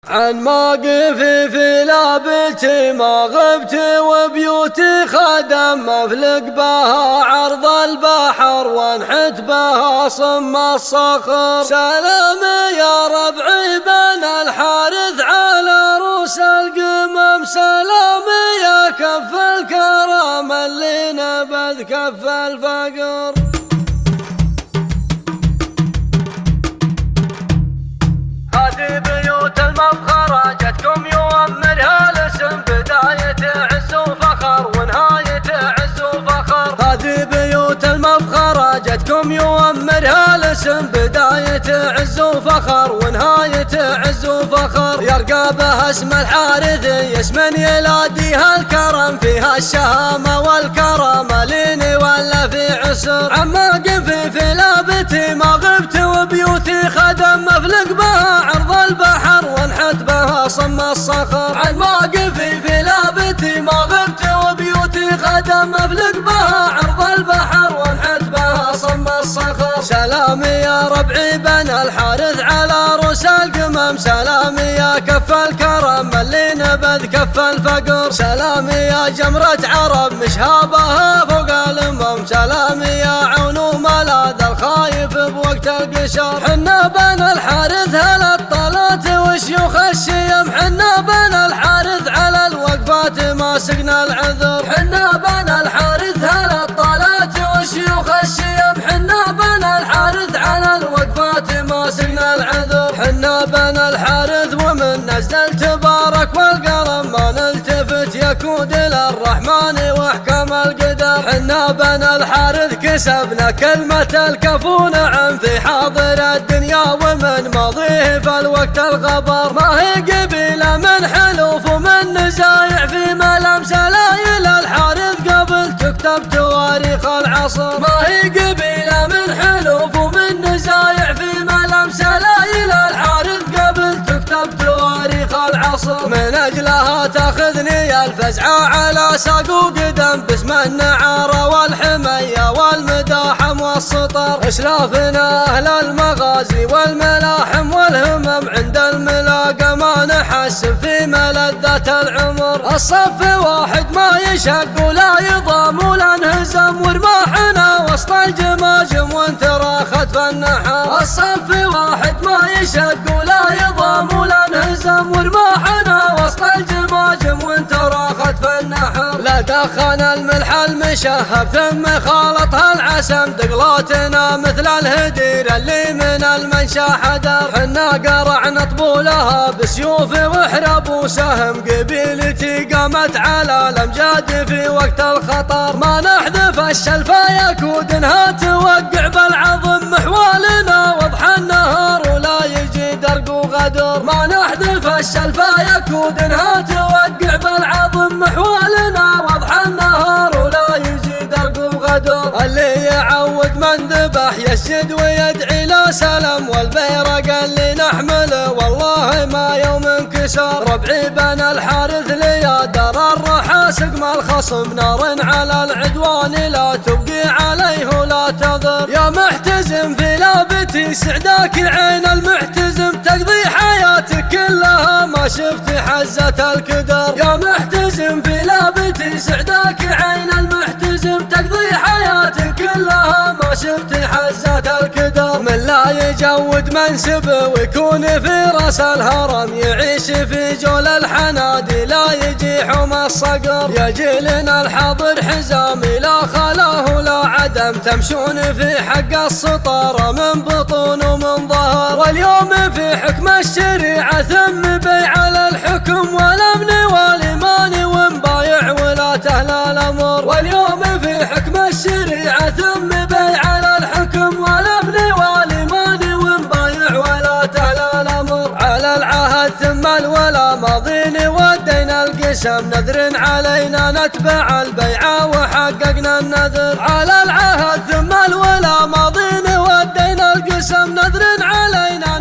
عن موقفي في لابتي ما غبت وبيوتي خدم مفلق بها عرض البحر وانحت بها صم الصخر. سلام يا ربعي بن الحارث على روس القمم، سلام يا كف الكرم اللي نبذ كف الفقر. هذه بيوت المفخرة جتكم يؤمرها الاسم بداية عز وفخر ونهاية عز وفخر. هذه بيوت المفخرة جتكم يؤمرها الاسم بداية عز وفخر ونهاية عز وفخر. يرقى بها اسم الحارثي اسم يلاديها الكرم، فيها الشهامة والكرامة لين ولا في عسر. عما قفي في لابتي ما غبت وبيوتي خدم مفلق بها عرض البحر وانحت بها صم الصخر. عن موقفي في لابتي ما غبت وبيوتي خدم مفلق بها عرض البحر وانحت بها صم الصخر. سلامي يا ربعي بن الحارث على روس القمم، سلامي يا كف الكرم اللي نبذ كف الفقر. سلامي يا جمرة عرب مشهابها فوق الامم، سلامي يا عون وملاذ الخايف بوقت القشر. حنا بن الحارث هلا الطلات وشيوخ الشيم، حنا بن الحارث على الوقفات ما سقنا العذر. حنا بن الحارث هلا الطلات وشيوخ الشيم، حنا بن الحارث على الوقفات ما سقنا العذر. حنا بن الحارث ومن نزل تبارك والقلم ما نلتفت يكود للرحمن واحكم القدر. حنا بن الحارث كسبنا كلمة الكفو نعم في حاضر الدنيا ومن ماضيه في الوقت الغبر. ما هي قبيلة من حلوف ومن نزايع في ملام سلايل الحارث قبل تكتب تواريخ العصر. ما هي قبيلة من حلوف ومن نزايع في ملام سلايل الحارث قبل تكتب تواريخ العصر. من اجلها تاخذني الفزعة على ساق وقدم باسم النعارة والحمية والمداحم والسطر. اسلافنا اهل المغازي والملاحم والهمم عند الملاقى ما نحسب في ملذة العمر. الصف واحد ما يشق ولا يضام ولا انهزم ورماحنا وسط الجماجم وانترى خطف النحر. الصف واحد ما يشق ولا يضام ولا انهزم ورماحنا وسط الجماجم وانترى خطف النحر. لا دخن الملح المشهب ثم خالطها العسم، دقلاتنا مثل الهدير اللي من المنشا حدر. حنا قرعنا طبولها بسيوف وحرب وسهم، قبيلتي قامت على الامجاد في وقت الخطر. ما نحذف الشلفة يكود انها توقع بالعظم محوالنا وضح النهار ولا يجي درق وغدر. ما نحذف الشلفة يكود انها توقع بالعظم محوالنا وضح النهار ولا يجي درق وغدر. اللي يعود من ذبح يسجد ويدعي لا سلم، والبيرق اللي نحمله والله ما يوم انكسر. ربعي بن الحارث ليا در الرحى سقم الخصم، نار على العدوان لا تبقي عليه ولا تضر. يا محتزم في لابتي سعداك عين المحتزم، تقضي حياتك كلها ما شفت حزة الكدر. يا محتزم في لابتي سعداك عين المحتزم، تقضي حياتك كلها ما شفت حزة الكدر. من لا يجود منسبه ويكون في راس الهرم، يعيش في جول الحنادي لا يجي حوم الصقر. يا جيلنا الحاضر حزامي لا خلاه ولا عدم، تمشون في حق السطارة من بطون ومن ظهر. واليوم في حكم الشريعة ثم بيع على الحكم والامن والايمان ومبايع ولاة اهل الامر. واليوم في حكم الشريعة ثم بيع على الحكم والامن والايمان ومبايع ولاة اهل الامر. على العهد ثم الولا ماضين ودينا القسم، نذر علينا نتبع البيعة وحققنا النذر. على العهد ثم الولا ماضين ودينا القسم، نذر علينا